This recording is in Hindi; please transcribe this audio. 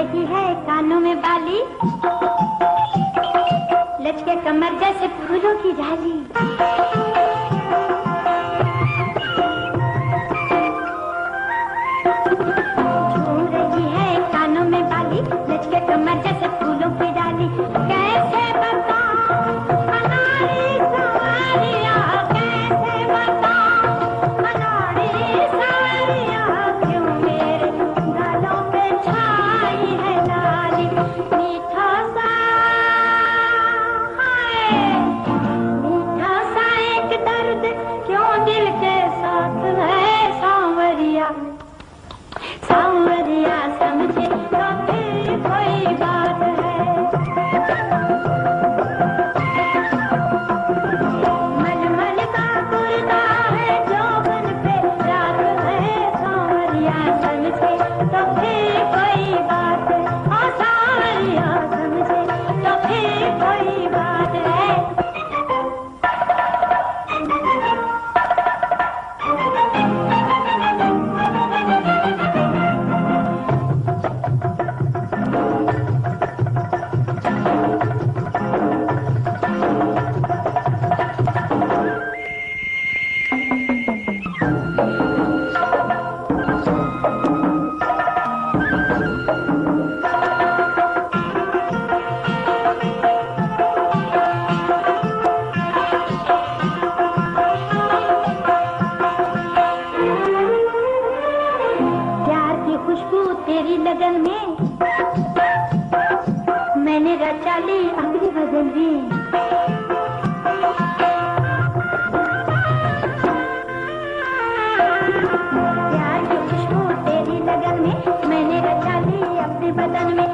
रही है कानों में बाली, लचके कमर जैसे फूलों की झाली। झूम रही है कानों में बाली, लचके कमर जैसे फूलों की डाली। कैसे बताऊं अनाड़ी सवारिया, कैसे बताऊं अनाड़ी सवारिया, क्यों मेरे गालों पे छाई है लाली। मीठा सा है, मीठा सा एक दर्द क्यों दिल के साथ है सांवरिया। सांवरिया समझे तो फिर कोई बात है। मलमल का कुर्ता है जोबन पे रात है, सांवरिया समझे तो फिर कोई बात है। हाँ सांवरिया समझे तो फिर कोई बात है। खुशबू तेरी लगन में मैंने रचा ली अपनी बदन में। प्यार की खुशबू तेरी लगन में मैंने रचा ली अपने बदन में।